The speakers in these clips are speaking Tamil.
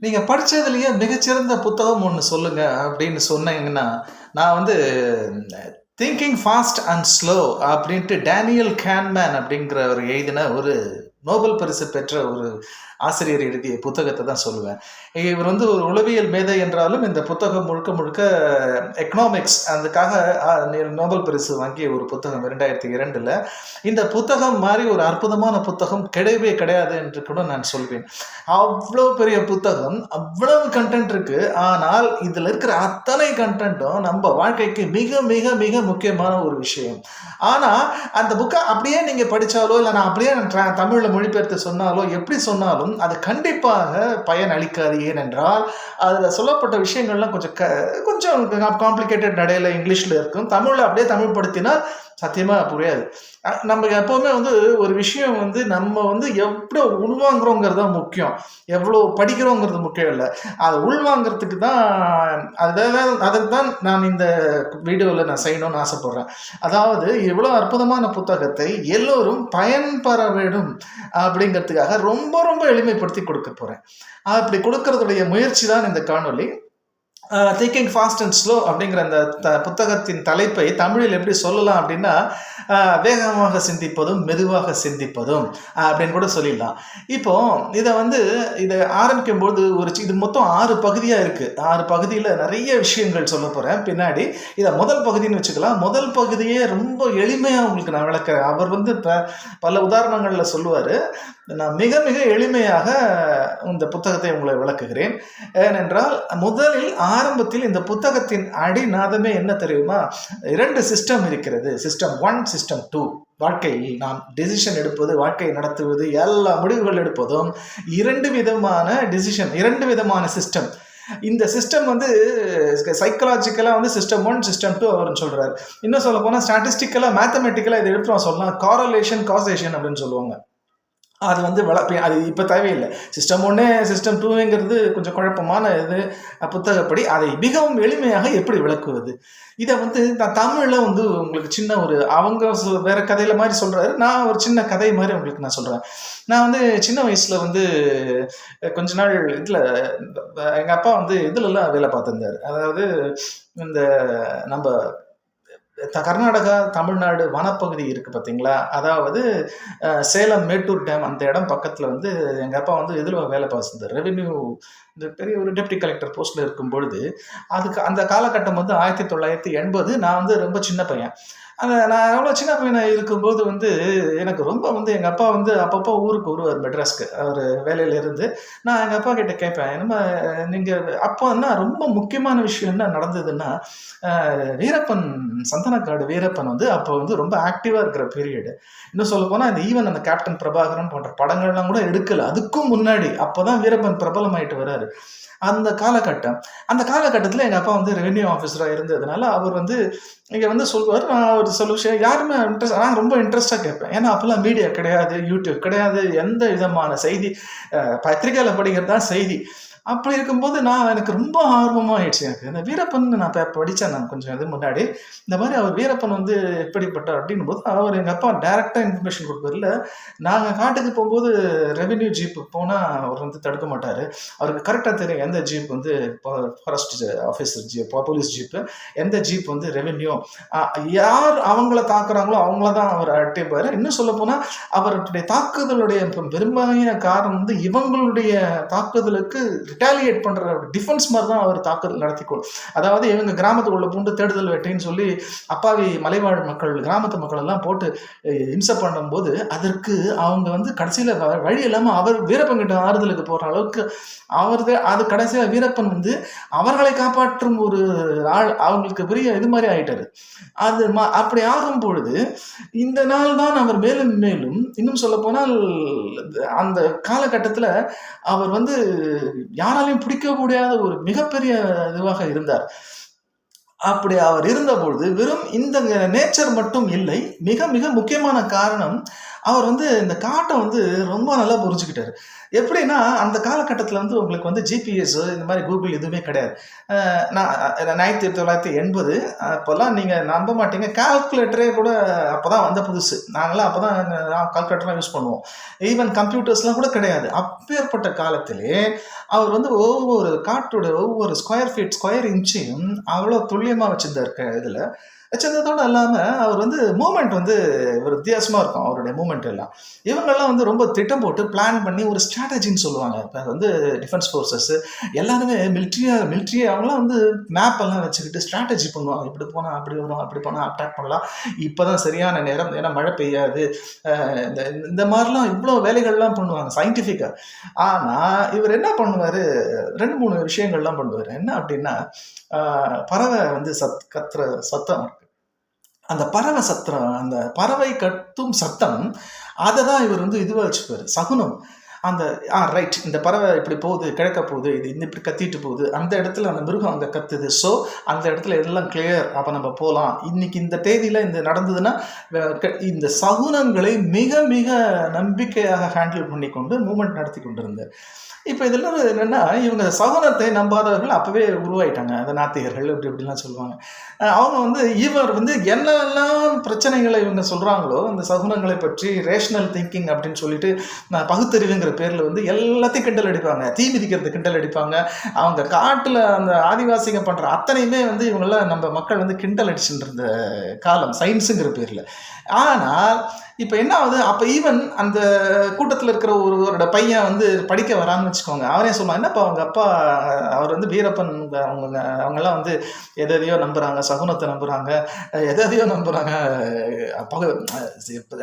நீங்க படிச்சதுலயே மிகச்சிறந்த புத்தகம் ஒண்ணு சொல்லுங்க அப்படின்னு சொன்னீங்கன்னா, நான் வந்து திங்கிங் ஃபாஸ்ட் அண்ட் ஸ்லோ அப்படின்ட்டு டேனியல் கேன்மேன் அப்படிங்கிறவர் எழுதின ஒரு நோபல் பரிசு பெற்ற ஒரு ஆசிரியர் எழுதிய புத்தகத்தை தான் சொல்லுவேன். இவர் வந்து ஒரு உளவியல் மேதை என்றாலும் இந்த புத்தகம் முழுக்க முழுக்க எக்கனாமிக்ஸ் அதுக்காக நோபல் பரிசு வாங்கிய ஒரு புத்தகம் 2002ல். இந்த புத்தகம் மாதிரி ஒரு அற்புதமான புத்தகம் கிடையவே கிடையாது என்று கூட நான் சொல்வேன். அவ்வளோ பெரிய புத்தகம், அவ்வளவு கண்டென்ட் இருக்கு. ஆனால் இதில் இருக்கிற அத்தனை கண்டென்ட்டும் நம்ம வாழ்க்கைக்கு மிக மிக மிக முக்கியமான ஒரு விஷயம். ஆனால் அந்த புக்கை அப்படியே நீங்கள் படித்தாலோ இல்லை நான் அப்படியே தமிழில் மொழிபெயர்த்து சொன்னாலோ எப்படி சொன்னாலும் அது கண்டிப்பாக பயன் அளிக்காது. ஏனென்றால் அதில் சொல்லப்பட்ட விஷயங்கள்லாம் கொஞ்சம் காம்ப்ளிகேட்டட் நடையில் இங்கிலீஷில் இருக்கும். தமிழில் அப்படியே தமிழ் படுத்தினால் சத்தியமாக புரியாது. நம்ம எப்போவுமே வந்து ஒரு விஷயம் வந்து நம்ம வந்து எவ்வளோ உள்வாங்குறோங்கிறது தான் முக்கியம், எவ்வளோ படிக்கிறோங்கிறது முக்கியம் இல்லை. அதை உள்வாங்கிறதுக்கு தான் அதை தான் நான் இந்த வீடியோவில் நான் செய்யணும்னு ஆசைப்படுறேன். அதாவது இவ்வளோ அற்புதமான புத்தகத்தை எல்லோரும் பயன்பெற வேண்டும் அப்படிங்கிறதுக்காக ரொம்ப ரொம்ப எளிமைப்படுத்தி கொடுக்க போகிறேன். அப்படி கொடுக்கறதுடைய முயற்சி தான் இந்த காணொலி. திங்கிங் ஃபாஸ்ட் அண்ட் ஸ்லோ அப்படிங்கிற அந்த புத்தகத்தின் தலைப்பை தமிழில் எப்படி சொல்லலாம் அப்படின்னா, வேகமாக சிந்திப்பதும் மெதுவாக சிந்திப்பதும் அப்படின்னு கூட சொல்லிடலாம். இப்போ இதை ஆரம்பிக்கும்போது இது மொத்தம் 6 பகுதியாக இருக்குது. 6 பகுதியில் நிறைய விஷயங்கள் சொல்ல போகிறேன் பின்னாடி. இதை முதல் பகுதின்னு வச்சுக்கலாம். முதல் பகுதியே ரொம்ப எளிமையாக உங்களுக்கு நான் விளக்குறேன். அவர் வந்து பல உதாரணங்களில் சொல்லுவார். நான் மிக மிக எளிமையாக இந்த புத்தகத்தை உங்களை விளக்குகிறேன். ஏனென்றால் முதலில் ஆரம்பத்தில் இந்த புத்தகத்தின் அடிநாதமே என்ன தெரியுமா? 2 சிஸ்டம் இருக்கிறது. System 1, system 2. வாழ்க்கையில் நாம் டெசிஷன் எடுப்பது, வாழ்க்கையை நடத்துவது, எல்லா முடிவுகள் எடுப்பதும் 2 விதமான டெசிஷன், 2 விதமான சிஸ்டம். இந்த சிஸ்டம் வந்து சைக்கலாஜிக்கலாக வந்து சிஸ்டம் 1, சிஸ்டம் 2 அவர்னு சொல்கிறார். இன்னும் சொல்ல போனால் ஸ்டாட்டிஸ்டிக்கலாக மேத்தமெட்டிக்கலாக இதை எடுத்து சொல்லலாம். காரலேஷன் காசேஷன் அப்படின்னு சொல்லுவாங்க. அது வந்து அது இப்போ தேவையில்லை. சிஸ்டம் 1 சிஸ்டம் 2ங்கிறது கொஞ்சம் குழப்பமான இது புத்தகப்படி. அதை மிகவும் எளிமையாக எப்படி விளக்குவது, இதை வந்து நான் தமிழில் வந்து உங்களுக்கு சின்ன ஒரு அவங்க வேற கதையில மாதிரி சொல்கிறாரு, நான் ஒரு சின்ன கதை மாதிரி உங்களுக்கு நான் சொல்கிறேன். நான் வந்து சின்ன வயசில் வந்து கொஞ்ச நாள் இதில் எங்கள் அப்பா வந்து இதிலெல்லாம் வேலை பார்த்துருந்தார். அதாவது இந்த நம்ம கர்நாடகா தமிழ்நாடு வனப்பகுதி இருக்குது பார்த்தீங்களா? அதாவது சேலம் மேட்டூர் டேம் அந்த இடம் பக்கத்தில் வந்து எங்கள் அப்பா வந்து இதில் வேலை பார்த்துருந்தார். ரெவென்யூ இந்த பெரிய ஒரு டெப்டி கலெக்டர் போஸ்ட்டில் இருக்கும் பொழுது, அதுக்கு அந்த காலகட்டம் வந்து 1980. நான் வந்து ரொம்ப சின்ன பையன். நான் எவ்வளோ சின்ன பையனாக இருக்கும்போது வந்து எனக்கு ரொம்ப வந்து எங்கள் அப்பா வந்து அப்பப்போ ஊருக்கு வருவார் மெட்ராஸ்க்கு. அவர் வேலையிலேருந்து. நான் எங்கள் அப்பா கிட்ட கேட்பேன், என்னம்மா நீங்கள் அப்போ என்ன ரொம்ப முக்கியமான விஷயம் என்ன நடந்ததுன்னா, வீரப்பன் சந்தனக்காடு வீரப்பன் வந்து அப்போ வந்து ரொம்ப ஆக்டிவாக இருக்கிற பீரியடு. இன்னும் சொல்ல போனால் ஈவன் அந்த கேப்டன் பிரபாகரன் போன்ற படங்கள்லாம் கூட எடுக்கலை. அதுக்கும் முன்னாடி அப்போ தான் வீரப்பன் பிரபலமாயிட்டு வர்றாரு. அந்த காலகட்டத்தில் எங்கள் அப்பா வந்து ரெவென்யூ ஆஃபீஸராக இருந்ததுனால அவர் வந்து இங்கே வந்து சொல்லுவார். நான் ஒரு சில விஷயம் யாருமே நான் ரொம்ப இன்ட்ரெஸ்டாக கேட்பேன். ஏன்னா அப்போல்லாம் மீடியா கிடையாது, யூடியூப் கிடையாது, எந்த விதமான செய்தி பத்திரிகையில் படிக்கிறது தான் செய்தி. அப்படி இருக்கும்போது எனக்கு ரொம்ப ஆர்வமாகிடுச்சு. எனக்கு இந்த வீரப்பன் நான் படித்தேன். நான் கொஞ்சம் இது முன்னாடி இந்த மாதிரி அவர் வீரப்பன் வந்து எப்படிப்பட்டார் அப்படின்னும் போது அவர் எங்கள் அப்பா டைரெக்டாக இன்ஃபர்மேஷன் கொடுப்பார்ல. நாங்கள் காட்டுக்கு போகும்போது ரெவென்யூ ஜீப்பு போனால் அவர் வந்து தடுக்க மாட்டார். அவருக்கு கரெக்டாக தெரியும் எந்த ஜீப் வந்து forest officer jeep, police jeep, எந்த ஜீப் வந்து ரெவென்யூ, யார் அவங்கள தாக்குறாங்களோ அவங்கள தான் அவர் அட்டிப்பார். இன்னும் சொல்ல போனால் அவருடைய தாக்குதலுடைய பெரும்பாலான காரணம் வந்து இவங்களுடைய தாக்குதலுக்கு ரிட்டாலியேட் பண்ணுற டிஃபென்ஸ் மாதிரி தான் அவர் தாக்குதல் நடத்திக்கொள்ளும். அதாவது இவங்க கிராமத்துக்குள்ள பூண்டு தேடுதல் வேட்டைன்னு சொல்லி அப்பாவி மலைவாழ் மக்கள், கிராமத்து மக்கள் எல்லாம் போட்டு இம்சை பண்ணும்போது அதற்கு அவங்க வந்து கடைசியில் வழி இல்லாமல் அவர் வீரப்பன் கிட்ட ஆறுதலுக்கு போகிற அளவுக்கு அது கடைசியில் வீரப்பன் வந்து அவர்களை காப்பாற்றும் ஒரு ஆள், அவங்களுக்கு பெரிய இது மாதிரி ஆயிட்டாரு. அப்படி ஆகும் பொழுது இந்த நாள் தான் அவர் மேலும் மேலும் இன்னும் சொல்ல போனால் அந்த காலகட்டத்தில் அவர் வந்து யாராலையும் பிடிக்க முடியாத ஒரு மிகப்பெரிய இதுவாக இருந்தார். அப்படி அவர் இருந்தபொழுது வெறும் இந்த நேச்சர் மட்டும் இல்லை, மிக மிக முக்கியமான காரணம் அவர் வந்து இந்த காட்டை வந்து ரொம்ப நல்லா புரிஞ்சுக்கிட்டாரு. எப்படின்னா அந்த காலகட்டத்தில் வந்து உங்களுக்கு வந்து ஜிபிஎஸ் இந்த மாதிரி கூகுள் எதுவுமே கிடையாது. நான் 1980 அப்போல்லாம் நீங்கள் நம்ப மாட்டீங்க, கால்குலேட்டரே கூட அப்போ தான் வந்த புதுசு. நாங்களாம் அப்போ தான் கால்குலேட்டர்லாம் யூஸ் பண்ணுவோம். ஈவன் கம்ப்யூட்டர்ஸ்லாம் கூட கிடையாது. அப்பேற்பட்ட காலத்திலே அவர் வந்து ஒவ்வொரு காட்டோட ஒவ்வொரு ஸ்கொயர் ஃபீட் ஸ்கொயர் இன்ச்சையும் அவ்வளோ துல்லியமாக வச்சுருந்தார். இதில் வச்சிருந்ததோடு இல்லாமல் அவர் வந்து மூமெண்ட் வந்து ஒரு வித்தியாசமாக இருக்கும் அவருடைய மூமெண்ட் எல்லாம். இவங்கெல்லாம் வந்து ரொம்ப திட்டம் போட்டு பிளான் பண்ணி ஒரு ஸ்ட்ராட்டஜின்னு சொல்லுவாங்க. இப்போ வந்து டிஃபென்ஸ் ஃபோர்ஸஸ் எல்லாருமே மிலிட்ரி அவங்களாம் வந்து மேப் எல்லாம் வச்சுக்கிட்டு ஸ்ட்ராட்டஜி பண்ணுவாங்க. இப்படி போனால் அப்படி வரும், அப்படி போனால் அட்டாக் பண்ணலாம், இப்போ தான் சரியான நேரம், ஏன்னா மழை பெய்யாது, இந்த இந்த மாதிரிலாம் இவ்வளோ வேலைகள்லாம் பண்ணுவாங்க சயின்டிஃபிக்காக. ஆனால் இவர் என்ன பண்ணுவார், 2-3 விஷயங்கள்லாம் பண்ணுவார். என்ன அப்படின்னா, பறவை வந்து கத்துற சத்தம், அந்த பறவை சத்தம், அந்த பறவை கத்தும் சத்தம், அதை தான் இவர் வந்து இதுவாக வச்சுக்குவார், சகுனம். அந்த ரைட், இந்த பறவை இப்படி போகுது, கிழக்க போகுது, இது இன்னும் இப்படி கத்திட்டு போகுது, அந்த இடத்துல அந்த மிருகம் அங்கே கத்துது, ஸோ அந்த இடத்துல எல்லாம் கிளியர், அப்போ நம்ம போகலாம், இன்னைக்கு இந்த தேதியில் இந்த நடந்ததுன்னா. இந்த சகுனங்களை மிக மிக நம்பிக்கையாக ஹேண்டில் பண்ணி கொண்டு மூமெண்ட் நடத்தி கொண்டு இருந்தார். இப்போ இதெல்லாம் என்னென்னா, இவங்க சகுனத்தை நம்பாதவர்கள் அப்போவே உருவாயிட்டாங்க, அந்த நாத்திகர்கள் இப்படிலாம் சொல்லுவாங்க. அவங்க வந்து இவர் வந்து என்னெல்லாம் பிரச்சனைகளை இவங்க சொல்கிறாங்களோ அந்த சகுனங்களை பற்றி, ரேஷனல் திங்கிங் அப்படின்னு சொல்லிட்டு பகுத்தறிவுங்கிற பேரில் வந்து எல்லாத்தையும் கிண்டல் அடிப்பாங்க, தீ மிதிக்கிறது கிண்டல் அடிப்பாங்க. அவங்க காட்டில் அந்த ஆதிவாசிங்க பண்ணுற அத்தனையுமே வந்து இவங்களாம் நம்ம மக்கள் வந்து கிண்டல் அடிச்சுட்டு இருந்த காலம் சயின்ஸுங்கிற பேரில். ஆனால் இப்போ என்ன ஆகுது, அப்போ ஈவன் அந்த கூட்டத்தில் இருக்கிற ஒருவரோட பையன் வந்து படிக்க வரான்னு வச்சுக்கோங்க, அவரே சொல்லுவான், என்னப்பா அவங்க அப்பா அவர் வந்து வீரப்பன், அவங்கெல்லாம் வந்து எதையோ நம்புகிறாங்க, சகுனத்தை நம்புகிறாங்க, எதையோ நம்புகிறாங்க,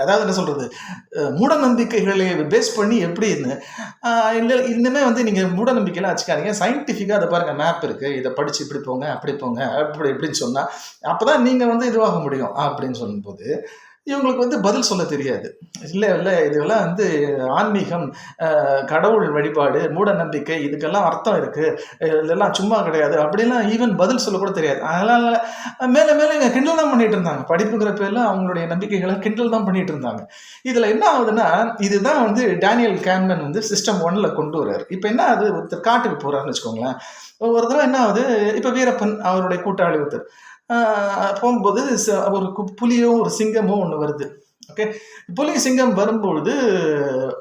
அதாவது என்ன சொல்கிறது, மூட நம்பிக்கைகளை பேஸ் பண்ணி எப்படின்னு. இல்லை இன்னுமே வந்து நீங்கள் மூட நம்பிக்கைலாம் வச்சுக்காதீங்க, சயின்டிஃபிக்காக அதை பாருங்கள், மேப் இருக்குது, இதை படித்து இப்படி போங்க அப்படி போங்க அப்படி இப்படின்னு சொன்னால் அப்போ தான் நீங்கள் வந்து இதுவாக முடியும் அப்படின்னு சொல்லும்போது இவங்களுக்கு வந்து பதில் சொல்ல தெரியாது. இல்லை இதெல்லாம் வந்து ஆன்மீகம், கடவுள் வழிபாடு, மூட நம்பிக்கை, இதுக்கெல்லாம் அர்த்தம் இருக்குது, இதெல்லாம் சும்மா கிடையாது அப்படிலாம் ஈவன் பதில் சொல்லக்கூட தெரியாது. அதனால் மேலே இவங்க கிண்டல் தான் பண்ணிகிட்டு இருந்தாங்க, படிப்புங்கிற பேரில் அவங்களுடைய நம்பிக்கைகளை கிண்டல் தான் பண்ணிகிட்டு இருந்தாங்க. இதில் என்ன ஆகுதுன்னா, இதுதான் வந்து டேனியல் கேன்மன் வந்து சிஸ்டம் 1ல் கொண்டு வர்றாரு. இப்போ என்ன ஆகுது, ஒருத்தர் காட்டுக்கு போகிறாருன்னு வச்சுக்கோங்களேன், ஒரு தடவை என்ன ஆகுது, இப்போ வீரப்பன் அவருடைய கூட்டாளி ஒருத்தர் போகும்போது ஒரு புலியோ ஒரு சிங்கமோ ஒன்று வருது. ஓகே, புலி சிங்கம் வரும்பொழுது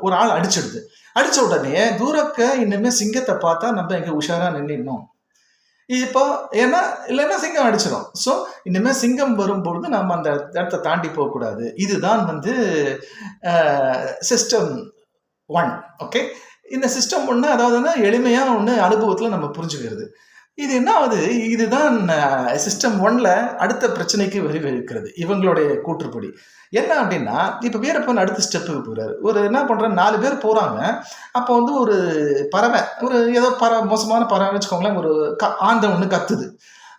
ஒரு ஆள் அடிச்சிடுது. அடித்த உடனே தூரக்க இன்னுமே சிங்கத்தை பார்த்தா நம்ம இங்கே உஷாராக நின்றுடணும். இப்போ ஏன்னா இல்லைன்னா சிங்கம் அடிச்சிடும். ஸோ இனிமேல் சிங்கம் வரும்பொழுது நம்ம அந்த இடத்த தாண்டி போகக்கூடாது. இதுதான் வந்து சிஸ்டம் 1. ஓகே, இந்த சிஸ்டம் 1 அதாவதுன்னா எளிமையாக ஒன்று அனுபவத்தில் நம்ம புரிஞ்சுக்கிறது. இது என்ன ஆகுது, இதுதான் சிஸ்டம் 1ல் அடுத்த பிரச்சனைக்கு வழிவகுக்கிறது இவங்களுடைய கூற்றுப்படி. என்ன அப்படின்னா, இப்போ வீரப்பன் அடுத்த ஸ்டெப்புக்கு போகிறாரு. ஒரு என்ன பண்ணுறாரு, 4 பேர் போகிறாங்க. அப்போ வந்து ஒரு பறவை, ஒரு ஏதோ மோசமான பறவை வச்சுக்கோங்களேன், ஒரு ஆந்தை ஒன்று கத்துது.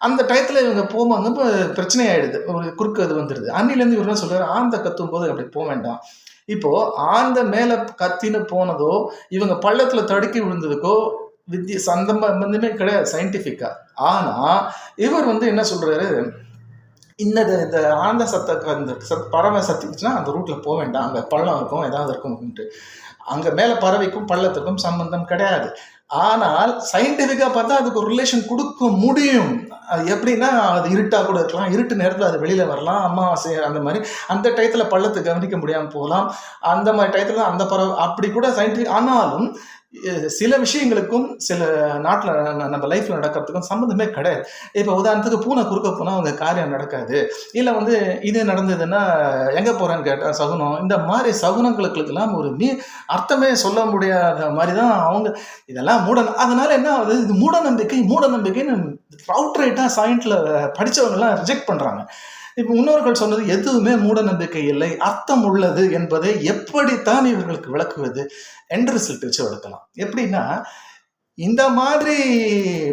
அந்த டயத்தில் இவங்க போவாங்க, இப்போ பிரச்சனை ஆகிடுது, ஒரு குறுக்கு அது வந்துடுது. அன்னிலேருந்து இவர் என்ன சொல்கிறார், ஆந்தை கத்தும் போது அப்படி போக வேண்டாம். இப்போது ஆந்தை மேலே கத்தின்னு போனதோ இவங்க பள்ளத்தில் தடுக்கி விழுந்ததுக்கோ சம்பந்தமே கிடையாது சயின்டிஃபிக்கா. ஆனா இவர் வந்து என்ன சொல்றாரு, இந்த ஆந்த அந்த பறவை சத்திச்சுன்னா அந்த ரூட்ல போக வேண்டாம், அங்க பள்ளம் இருக்கும் ஏதாவது இருக்கும்ட்டு. அங்க மேல பறவைக்கும் பள்ளத்துக்கும் சம்பந்தம் கிடையாது. ஆனால் சயின்டிஃபிக்கா பார்த்தா அதுக்கு ஒரு ரிலேஷன் கொடுக்க முடியும். அது எப்படின்னா, அது இருட்டா கூட இருக்கலாம், இருட்டு நேரத்தில் அது வெளியில வரலாம், அமாவாசை அந்த மாதிரி அந்த டயத்துல பள்ளத்தை கவனிக்க முடியாமல் போகலாம், அந்த மாதிரி டயத்துல அந்த பறவை அப்படி கூட சயின்டிஃபிக். ஆனாலும் சில விஷயங்களுக்கும் சில நாட்டில் நம்ம லைஃப்பில் நடக்கிறதுக்கும் சம்மந்தமே கிடையாது. இப்போ உதாரணத்துக்கு பூனை குறுக்க போனால் அவங்க காரியம் நடக்காது, இல்லை வந்து இது நடந்ததுன்னா எங்கே போகிறேன்னு கேட்டால் சகுனம், இந்த மாதிரி சகுனங்களுக்கெல்லாம் ஒரு அர்த்தமே சொல்ல முடியாத மாதிரி தான் அவங்க இதெல்லாம் அதனால் என்ன ஆகுது, இது மூட நம்பிக்கைன்னு அவுட் ரைட்டாக சயின்ஸில் படித்தவங்கெல்லாம் ரிஜெக்ட் பண்ணுறாங்க. இப்போ முன்னோர்கள் சொன்னது எதுவுமே மூட நம்பிக்கை இல்லை, அர்த்தம் உள்ளது என்பதை எப்படித்தான் இவர்களுக்கு விளக்குவது என்ற ரிசல்ட் வச்சு விளக்கலாம். எப்படின்னா, இந்த மாதிரி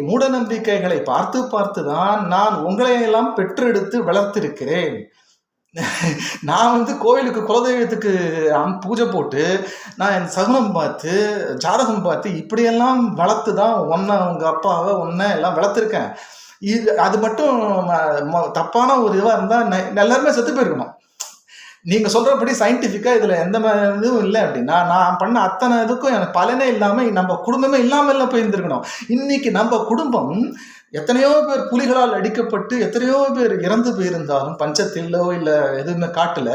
மூட நம்பிக்கைகளை பார்த்து தான் நான் உங்களையெல்லாம் பெற்றெடுத்து வளர்த்திருக்கிறேன். நான் வந்து கோவிலுக்கு குலதெய்வத்துக்கு பூஜை போட்டு நான் என் சகுனம் பார்த்து ஜாதகம் பார்த்து இப்படியெல்லாம் வளர்த்து தான் உங்கள் அப்பாவை எல்லாம் வளர்த்துருக்கேன். இது அது மட்டும் தப்பான ஒரு இதுவாக இருந்தால் எல்லாருமே செத்து போயிருக்கணும். நீங்க சொல்றபடி சயின்டிஃபிக்கா இதுல எந்த இதுவும் இல்லை அப்படின்னா நான் பண்ண அத்தனை இதுக்கும் எனக்கு பலனே இல்லாம நம்ம குடும்பமே இல்லாமல் போயிருந்திருக்கணும். இன்னைக்கு நம்ம குடும்பம் எத்தனையோ பேர் புலிகளால் அடிக்கப்பட்டு எத்தனையோ பேர் இறந்து போயிருந்தாலும் பஞ்சத்திலோ இல்ல எதுவுமே காட்டுல,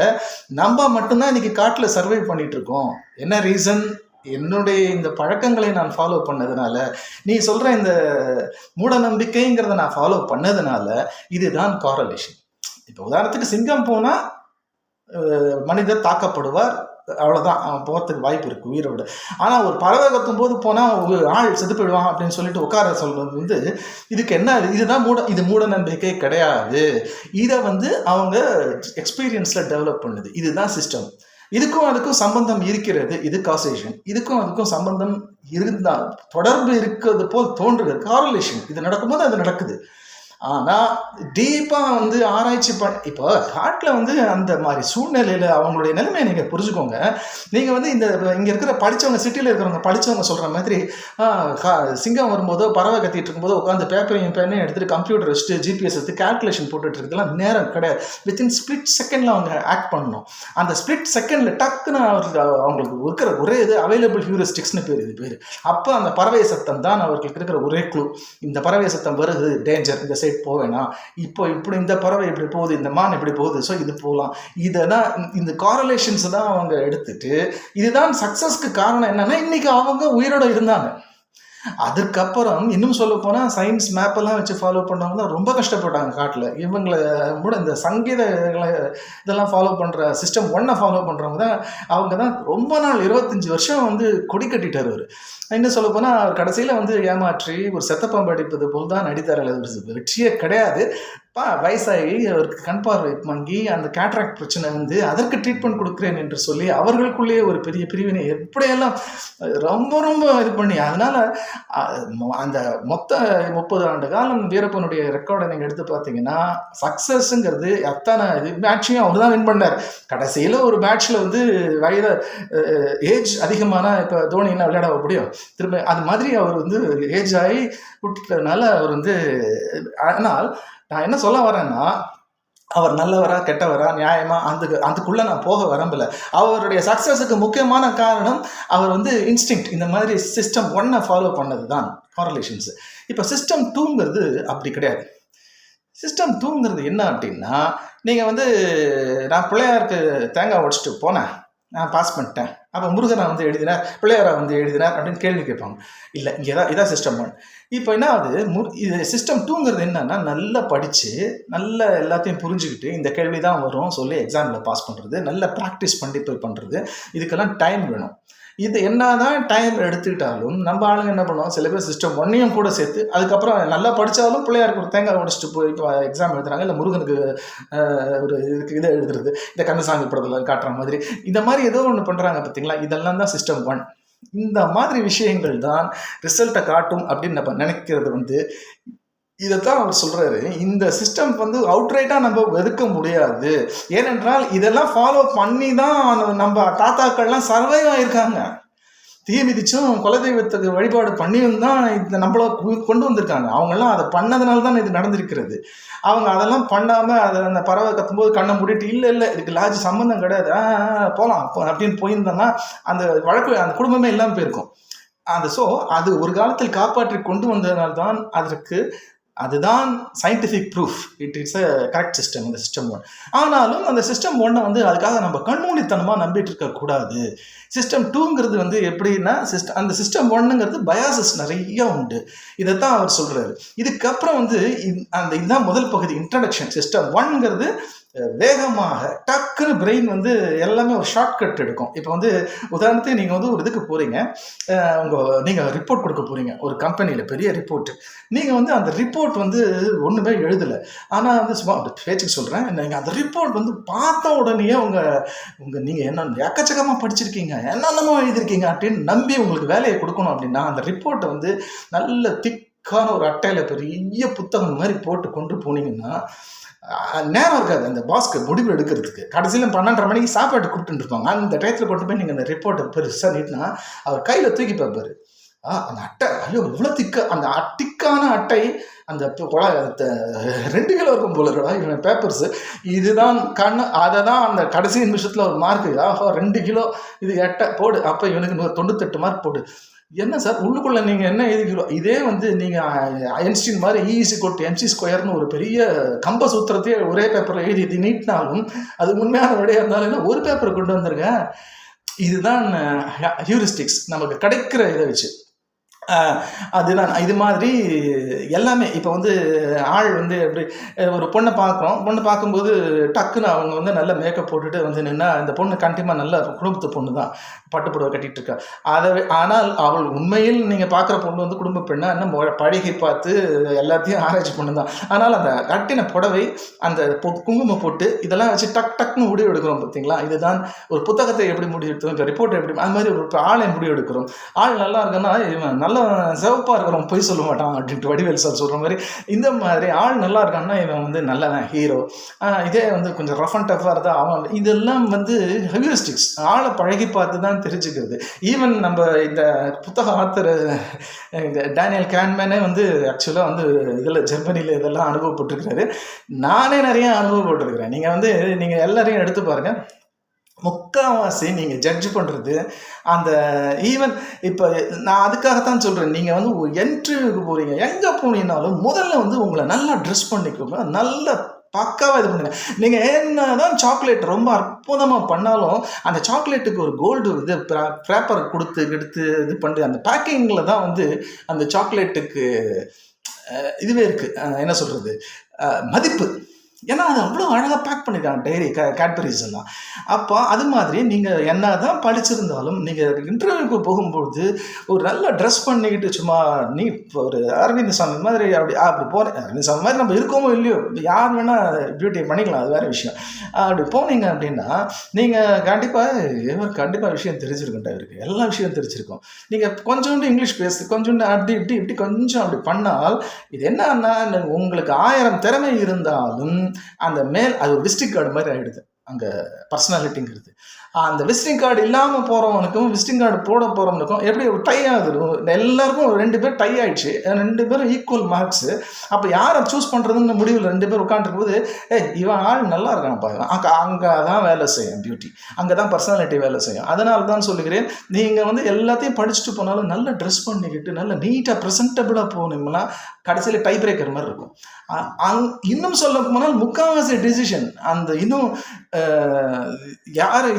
நம்ம மட்டும்தான் இன்னைக்கு காட்டுல சர்வை பண்ணிட்டு இருக்கோம். என்ன ரீசன்? என்னுடைய இந்த பழக்கங்களை நான் ஃபாலோ பண்ணதுனால, நீ சொல்ற இந்த மூட நம்பிக்கைங்கிறத நான் ஃபாலோ பண்ணதுனால இதுதான் காரலேஷன். இப்போ உதாரணத்துக்கு சிங்கம் போனா மனிதர் தாக்கப்படுவார், அவ்வளவுதான், அவன் போகிறதுக்கு வாய்ப்பு இருக்கு உயிரை விட. ஆனா ஒரு பறவை கத்தும் போது போனா ஒரு ஆள் செத்து போயிடுவான் அப்படின்னு சொல்லிட்டு உட்கார சொல்றது வந்து இதுக்கு என்ன, இதுதான் இது மூட நம்பிக்கை கிடையாது. இதை வந்து அவங்க எக்ஸ்பீரியன்ஸ்ல டெவலப் பண்ணுது. இதுதான் சிஸ்டம். இதுக்கும் அதுக்கும் சம்பந்தம் இருக்கிறது, இது காசேஷன். இதுக்கும் அதுக்கும் சம்பந்தம் இருந்தால் தொடர்பு இருக்கிறது போல் தோன்றுகிறது, காரலேஷன். இது நடக்கும்போது அது நடக்குது. ஆனால் டீப்பாக வந்து ஆராய்ச்சி இப்போ காட்டில் வந்து அந்த மாதிரி சூழ்நிலையில் அவங்களுடைய நிலைமையை நீங்கள் புரிஞ்சுக்கோங்க. நீங்கள் வந்து இங்கே இருக்கிற படித்தவங்க, சிட்டியில் இருக்கிறவங்க படித்தவங்க சொல்கிற மாதிரி சிங்கம் வரும்போதோ பறவை கத்திட்டு இருக்கும்போதோ உட்காந்து பேப்பரையும் பேனையும் எடுத்துகிட்டு கம்ப்யூட்டர் வச்சுட்டு ஜிபிஎஸ் எடுத்து கால்குலேஷன் போட்டுட்டு இருக்கிறதுலாம் நேரம் கிடையாது. வித்தின் ஸ்பிளிட் செகண்டில் அவங்க ஆக்ட் பண்ணணும். அந்த ஸ்பிளிட் செகண்டில் டக்குன்னு அவங்களுக்கு இருக்கிற ஒரே இது அவைலபிள் ஹியூரிஸ்டிக்ஸ்னு பேர், இது பேர். அப்போ அந்த பறவை சத்தம் தான் அவர்களுக்கு இருக்கிற ஒரே க்ளூ. இந்த பறவை சத்தம் வருது, டேஞ்சர், இந்த போவேனா, இப்போ இப்படி இந்த பறவை இப்படி போகுது, இந்த மான் இப்படி போகுது, ஸோ இது போகலாம். இதெல்லாம் இந்த காரலேஷன்ஸ் தான் அவங்க எடுத்துட்டு, இதுதான் சக்சஸ்க்கு காரணம். என்னன்னா இன்னைக்கு அவங்க உயிரோட இருந்தாங்க. அதுக்கப்புறம் இன்னும் சொல்ல போனா சயின்ஸ் மேப்பெல்லாம் வச்சு ஃபாலோ பண்ணவங்க தான் ரொம்ப கஷ்டப்பட்டாங்க காட்டில். இவங்களை கூட இந்த சங்கீத இதெல்லாம் ஃபாலோ பண்ற சிஸ்டம் ஒன்னை ஃபாலோ பண்றவங்க தான், அவங்க தான் ரொம்ப நாள் 25 வருஷம் வந்து கொடி கட்டிட்டார் அவர். இன்னும் சொல்ல போனா அவர் கடைசியில வந்து ஏமாற்றி ஒரு செத்தப்பம்பு அடிப்பது போல் தான் நடித்தார். வெற்றியே கிடையாது. வயசாகி அவருக்கு கண் பார்வை மங்கி அந்த கேட்ராக்ட் பிரச்சனை வந்து அதற்கு ட்ரீட்மெண்ட் கொடுக்குறேன் என்று சொல்லி அவர்களுக்குள்ளேயே ஒரு பெரிய பிரிவினை எப்படியெல்லாம் ரொம்ப ரொம்ப இது பண்ணி, அதனால அந்த மொத்த 30 ஆண்டு காலம் வீரப்பனுடைய ரெக்கார்டை நீங்கள் எடுத்து பார்த்தீங்கன்னா சக்சஸ்ங்கிறது அத்தனை இது மேட்சையும் அவர் தான் வின் பண்ணார். கடைசியில் ஒரு மேட்ச்சில் வந்து ஏஜ் அதிகமான, இப்போ தோனின்னா விளையாட முடியும் திரும்ப, அது மாதிரி அவர் வந்து ஏஜ் ஆகி விட்டுட்டதுனால அவர் வந்து, ஆனால் நான் என்ன சொல்ல வரேன்னா அவர் நல்லவரா கெட்டவரா நியாயமா அதுக்குள்ள நான் போக விரும்பல. அவருடைய சக்சஸுக்கு முக்கியமான காரணம் அவர் வந்து இன்ஸ்டிங்க்ட், இந்த மாதிரி சிஸ்டம் ஒன்னை ஃபாலோ பண்ணது தான் காரலேஷன்ஸ். இப்போ சிஸ்டம் 2ங்கிறது அப்படி கிடையாது. சிஸ்டம் 2ங்கிறது என்ன அப்படின்னா, நீங்கள் வந்து நான் பிள்ளையாருக்கு தேங்காய் உடைச்சிட்டு போனேன், நான் பாஸ் பண்ணிட்டேன், அப்போ முருகனை வந்து எழுதினார், பிள்ளையாரா வந்து எழுதினார் அப்படின்னு கேள்வி கேட்பாங்க. இல்லை, இங்கே தான் இதான் சிஸ்டம் 1. இப்போ என்ன ஆகுது, இது சிஸ்டம் 2ங்கிறது என்னன்னா, நல்லா படித்து நல்லா எல்லாத்தையும் புரிஞ்சுக்கிட்டு இந்த கேள்வி தான் வரும் சொல்லி எக்ஸாமில் பாஸ் பண்ணுறது, நல்லா ப்ராக்டிஸ் பண்ணி போய் பண்ணுறது, இதுக்கெல்லாம் டைம் வேணும். இது என்னதான் டைம் எடுத்துக்கிட்டாலும் நம்ம ஆளுங்க என்ன பண்ணுவோம், சில பேர் சிஸ்டம் 1ஐயும் கூட சேர்த்து அதுக்கப்புறம் நல்லா படித்தாலும் பிள்ளையாருக்கு ஒரு தேங்காய் உடைச்சிட்டு போய் எக்ஸாம் எழுதுறாங்க, இல்லை முருகனுக்கு ஒரு இதுக்கு இதை எழுதுறது, இந்த கந்தசாமி படத்தில் காட்டுற மாதிரி இந்த மாதிரி ஏதோ ஒன்று பண்ணுறாங்க பார்த்தீங்களா, இதெல்லாம் தான் சிஸ்டம் 1. இந்த மாதிரி விஷயங்கள் தான் ரிசல்ட்டை காட்டும் அப்படின்னு நம்ம நினைக்கிறது வந்து இதைத்தான் அவர் சொல்றாரு. இந்த சிஸ்டம் வந்து அவுட்ரைட்டாக நம்ம வெதுக்க முடியாது. ஏனென்றால் இதெல்லாம் ஃபாலோ பண்ணி தான் நம்ம தாத்தாக்கள்லாம் சர்வைவ் ஆயிருக்காங்க. தீ மிதிச்சும் குலதெய்வத்துக்கு வழிபாடு பண்ணியும் தான் இந்த நம்மள கொண்டு வந்திருக்காங்க. அவங்கெல்லாம் அதை பண்ணதுனால தான் இது நடந்திருக்கிறது. அவங்க அதெல்லாம் பண்ணாமல் அதை அந்த பறவை கத்தும்போது கண்ணை மூடிட்டு இல்லை இதுக்கு லாஜ் சம்மந்தம் கிடையாது, போகலாம் அப்படின்னு போயிருந்தோம்னா அந்த வழக்கு அந்த குடும்பமே இல்லாமல் போயிருக்கும். ஸோ அது ஒரு காலத்தில் காப்பாற்றி கொண்டு வந்ததுனால தான் அதற்கு அதுதான் scientific proof it it's a correct system, அந்த சிஸ்டம் 1. ஆனாலும் அந்த சிஸ்டம் 1 வந்து அதுக்காக நம்ம கண்மூடித்தனமாக நம்பிட்டு இருக்கக்கூடாது. சிஸ்டம் 2ங்கிறது வந்து எப்படின்னா, அந்த சிஸ்டம் 1ங்கிறது பயாசஸ் நிறைய உண்டு. இதைத்தான் அவர் சொல்கிறாரு. இதுக்கப்புறம் வந்து இதுதான் முதல் பகுதி, இன்ட்ரடக்ஷன். சிஸ்டம் 1ங்கிறது வேகமாக டக்குன்னு பிரெயின் வந்து எல்லாமே ஒரு ஷார்ட்கட் எடுக்கும். இப்போ வந்து உதாரணத்துக்கு நீங்கள் வந்து ஒரு இதுக்கு போகிறீங்க, நீங்கள் ரிப்போர்ட் கொடுக்க போகிறீங்க ஒரு கம்பெனியில், பெரிய ரிப்போர்ட்டு. நீங்கள் வந்து அந்த ரிப்போர்ட் வந்து ஒன்றுமே எழுதலை, ஆனால் வந்து சும்மா பேச்சுக்கு சொல்கிறேன், நீங்கள் அந்த ரிப்போர்ட் வந்து பார்த்த உடனே நீங்கள் என்ன எக்கச்சக்கமாக படிச்சிருக்கீங்க, என்னென்னமோ எழுதிருக்கீங்க அப்படின்னு நம்பி உங்களுக்கு வேலையை கொடுக்கணும் அப்படின்னா அந்த ரிப்போர்ட்டை வந்து நல்ல திக்கான ஒரு அட்டையில் பெரிய புத்தகம் மாதிரி போட்டு கொண்டு போனீங்கன்னா நேரம் இருக்காது அந்த பாஸ்க்கு முடிவு எடுக்கிறதுக்கு. கடைசியில் 12:30 மணிக்கு சாப்பாடு கூப்பிட்டு இருப்பாங்க. அந்த டயத்தில் கொண்டு போய் நீங்கள் அந்த ரிப்போர்ட்டை பெருசாக நீட்டினா அவர் கையில் தூக்கி பார்ப்பாரு. அந்த அட்டை ஐயோ இவ்வளோ திக்க, அந்த திக்கான அட்டை, அந்த 2 கிலோ இருக்கும் போல இருக்கடா இவன் பேப்பர்ஸு. இதுதான் கண்ணு. அதை தான் அந்த கடைசி நிமிஷத்தில் ஒரு மார்க்கு, ஆஹா 2 கிலோ இது எட்டை போடு, அப்போ இவனுக்கு 98 மார்க் போடு. என்ன சார் உள்ளுக்குள்ள நீங்க என்ன எழுதிக்கிறோம்? இதே வந்து நீங்க ஐன்ஸ்டீன் மாதிரி E=mc² ஒரு பெரிய கம்ப சூத்திரத்தையே ஒரே பேப்பர் எழுதி நீட்டினாலும் அது உண்மையான விடையா இருந்தாலும் ஒரு பேப்பரை கொண்டு வந்திருக்க. இதுதான் ஹியூரிஸ்டிக்ஸ், நமக்கு கிடைக்கிற இதை வச்சு. அதுதான் இது மாதிரி எல்லாமே. இப்போ வந்து ஆள் வந்து எப்படி ஒரு பொண்ணை பார்க்குறோம், பொண்ணை பார்க்கும்போது டக்குன்னு அவங்க வந்து நல்ல மேக்கப் போட்டுட்டு வந்து நின்னா இந்த பொண்ணு கண்டிப்பாக நல்ல குடும்பத்து பொண்ணு தான், பட்டுப்புடவை கட்டிகிட்டு இருக்கா. ஆனால் அவள் உண்மையில் நீங்கள் பார்க்குற பொண்ணு வந்து குடும்ப பெண்ணா இன்னும் பழகி பார்த்து எல்லாத்தையும் ஆராய்ச்சி பொண்ணு தான். ஆனால் அந்த கட்டின புடவை, அந்த குங்குமம் போட்டு இதெல்லாம் வச்சு டக்குன்னு முடிவு எடுக்கிறோம் பார்த்தீங்களா? இதுதான் ஒரு புத்தகத்தை எப்படி முடிவு எடுத்தோம், இப்போ ரிப்போர்ட் எப்படி, அது மாதிரி ஒரு ஆளை முடிவு எடுக்கிறோம். ஆள் நல்லா இருக்குன்னா இவன் நல்ல சிவப்பாக இருக்கிறவன் பொய் சொல்ல மாட்டான் அப்படின்ட்டு வடிவேல் சார் சொல்கிற மாதிரி, இந்த மாதிரி ஆள் நல்லா இருக்கான்னா இவன் வந்து நல்லவன் ஹீரோ. இதே வந்து கொஞ்சம் ரஃப் அண்ட் டஃப்பாக இருந்தால் அவன். இதெல்லாம் வந்து ஹியூரிஸ்டிக்ஸ், ஆளை பழகி பார்த்து தான் தெரிஞ்சுக்கிறது. ஈவன் நம்ம இந்த புத்தக ஆத்தர் டேனியல் கான்மேனே வந்து ஆக்சுவலாக வந்து இதில் ஜெர்மனியில் இதெல்லாம் அனுபவப்பட்டிருக்கிறாரு. நானே நிறைய அனுபவப்பட்டிருக்கிறேன். நீங்கள் எல்லாரையும் எடுத்து பாருங்கள், முக்கால்வாசி நீங்கள் ஜட்ஜ் பண்ணுறது அந்த ஈவன். இப்போ நான் அதுக்காகத்தான் சொல்கிறேன், நீங்கள் வந்து ஒரு இன்டர்வியூக்கு போகிறீங்க, எங்கே போனீங்கன்னாலும் முதல்ல வந்து உங்களை நல்லா ட்ரெஸ் பண்ணிக்கோங்க, நல்ல பக்காவாக இது பண்ணுங்க. நீங்கள் என்ன தான் சாக்லேட் ரொம்ப அற்புதமாக பண்ணாலும் அந்த சாக்லேட்டுக்கு ஒரு கோல்டு இது பேப்பர் கொடுத்து இது பண்ணி அந்த பேக்கிங்கில் தான் வந்து அந்த சாக்லேட்டுக்கு இதுவே இருக்குது, என்ன சொல்கிறது, மதிப்பு. ஏன்னா அது அவ்வளோ அழகாக பேக் பண்ணியிருக்காங்க டைரி கேட்பரிஸ் எல்லாம். அப்போ அது மாதிரி நீங்கள் என்ன தான் படிச்சிருந்தாலும் நீங்கள் இன்டர்வியூக்கு போகும்பொழுது ஒரு நல்ல ட்ரெஸ் பண்ணிக்கிட்டு சும்மா நீ ஒரு அரவிந்த் சாமி மாதிரி அப்படி போகிறேன். அரவிந்த் சாமி மாதிரி நம்ம இருக்கோமோ இல்லையோ, யார் வேணால் பியூட்டி பண்ணிக்கலாம், அது வேறு விஷயம். அப்படி போனீங்க அப்படின்னா நீங்கள் கண்டிப்பாக விஷயம் தெரிஞ்சிருக்குண்டா இருக்குது, எல்லா விஷயம் தெரிஞ்சிருக்கும். நீங்கள் கொஞ்சோண்டு இங்கிலீஷ் பேசு, கொஞ்சோண்டு இப்படி கொஞ்சம் அப்படி பண்ணால் இது என்னன்னா, உங்களுக்கு 1000 திறமை இருந்தாலும் அந்த அது ஒரு விசிட்டிங் கார்டு மாதிரி ஆயிடுது அங்கே பர்சனாலிட்டிங்கிறது. அந்த விசிட்டிங் கார்டு இல்லாமல் போகிறவனுக்கும் விசிட்டிங் கார்டு போட போகிறவனுக்கும் எப்படி ஒரு டை ஆகுது, எல்லாருக்கும் 2 பேர் டை ஆயிடுச்சு, 2 பேரும் ஈக்குவல் மார்க்ஸு. அப்போ யாரை சூஸ் பண்ணுறதுன்னு முடிவில் 2 பேர் உட்காந்துருக்கும் போது இவன் ஆள் நல்லா இருக்கான்ப்பா, அங்கே தான் வேலை செய்யும் பியூட்டி, அங்கே தான் பர்சனாலிட்டி வேலை செய்யும். அதனால தான் சொல்லுகிறேன், நீங்கள் வந்து எல்லாத்தையும் படிச்சுட்டு போனாலும் நல்ல ட்ரெஸ் பண்ணிக்கிட்டு நல்ல நீட்டாக ப்ரெசன்டபுளாக போனீங்கன்னா கடைசியில் டை பிரேக்கர் மாதிரி இருக்கும். இன்னும் சொல்ல போனால் முக்கால்வாசி டிசிஷன் அந்த இன்னும் யாரை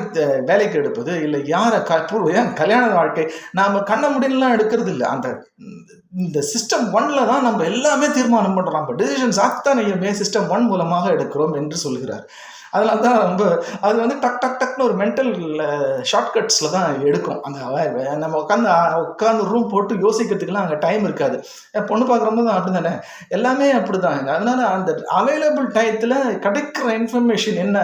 வேலைக்கு எடுப்பது இல்லை யாரை கல்யாண வாழ்க்கை நாம் கண்ண முடியலாம் எடுக்கிறது இல்லை. இந்த சிஸ்டம் 1ல் தான் நம்ம எல்லாமே தீர்மானம் பண்ணுறோம். நம்ம டிசிஷன்ஸ் அத்தனையுமே சிஸ்டம் 1 மூலமாக எடுக்கிறோம் என்று சொல்கிறார். அதனால தான் அது வந்து டக்குன்னு ஒரு மென்டல் ஷார்ட்கட்ஸில் தான் எடுக்கும். அந்த நம்ம உட்காந்து ரூம் போட்டு யோசிக்கிறதுக்கெல்லாம் அங்கே டைம் இருக்காது. பொண்ணு பார்க்குறப்போ தான் அப்படி தானே, எல்லாமே அப்படி தான். அதனால அந்த அவைலபிள் டயத்தில் கிடைக்கிற இன்ஃபர்மேஷன் என்ன,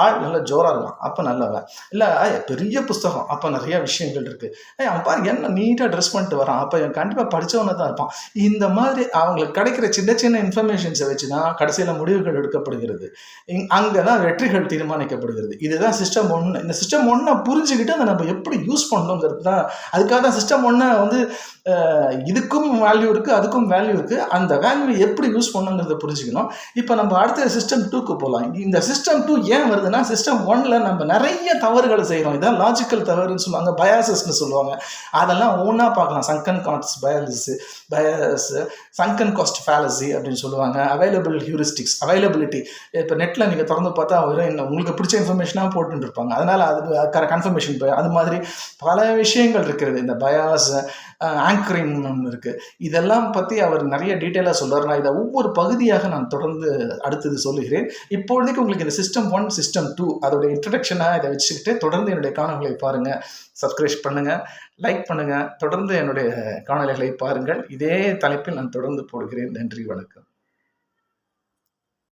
ஆள் நல்லா ஜோராக இருக்கலாம் அப்போ நல்லவன், இல்லை பெரிய புஸ்தகம் அப்போ நிறைய விஷயங்கள் இருக்குது, அவன் பாரு என்ன நீட்டாக ட்ரெஸ் பண்ணிட்டு வரான் அப்போ கண்டிப்பாக படித்தவனை தான் இருப்பான். இந்த மாதிரி அவங்களுக்கு கிடைக்கிற சின்ன இன்ஃபர்மேஷன்ஸை வச்சு தான் கடைசியில் முடிவுகள் எடுக்கப்படுகிறது. அங்கே தான் வெற்றிகள் தீர்மானிக்கப்படுகிறது. இதுதான் சிஸ்டம் 1. இந்த சிஸ்டம் 1 புரிஞ்சுக்கிட்டு அதை நம்ம எப்படி யூஸ் பண்ணணுங்கிறது தான். அதுக்காக தான் சிஸ்டம் 1 வந்து இதுக்கும் வேல்யூ இருக்குது, அதுக்கும் வேல்யூ இருக்குது, அந்த வேல்யூ எப்படி யூஸ் பண்ணணுங்கிறத புரிஞ்சுக்கணும். இப்போ நம்ம அடுத்த சிஸ்டம் 2க்கு போகலாம். இந்த சிஸ்டம் 2 ஏன் வருதுன்னா, சிஸ்டம் 1ல் நம்ம நிறைய தவறுகளை செய்கிறோம். இதான் லாஜிக்கல் தவறுன்னு சொல்லுவாங்க, பயாசஸ்ன்னு சொல்லுவாங்க. அதெல்லாம் ஒன்றா பார்க்கலாம். Sangan cost bias, Sangan cost fallacy அப்படின்னு சொல்லுவாங்க. Available heuristics, availability. இப்போ நெட்டில் நீங்கள் திறந்து பார்த்தா உங்களுக்கு பிடிச்ச இன்ஃபர்மேஷனாக போட்டுட்டு இருப்பாங்க, அதனால் அது கன்ஃபர்மேஷன் அது மாதிரி பல விஷயங்கள் இருக்கிறது. இந்த பயாஸ், ஆங்கரிங் ஒன்று இருக்குது. இதெல்லாம் பற்றி அவர் நிறைய டீட்டெயிலாக சொல்கிறார். நான் இதை ஒவ்வொரு பகுதியாக நான் தொடர்ந்து அடுத்தது சொல்லுகிறேன். இப்பொழுதைக்கு உங்களுக்கு இந்த சிஸ்டம் 1, சிஸ்டம் 2 அதோட இன்ட்ரடக்ஷனாக இதை வச்சுக்கிட்டு தொடர்ந்து என்னுடைய காணொலிகளை பாருங்கள், சப்ஸ்கிரைப் பண்ணுங்கள், லைக் பண்ணுங்கள், தொடர்ந்து என்னுடைய காணொலிகளை பாருங்கள். இதே தலைப்பில் நான் தொடர்ந்து போடுகிறேன். நன்றி, வணக்கம்.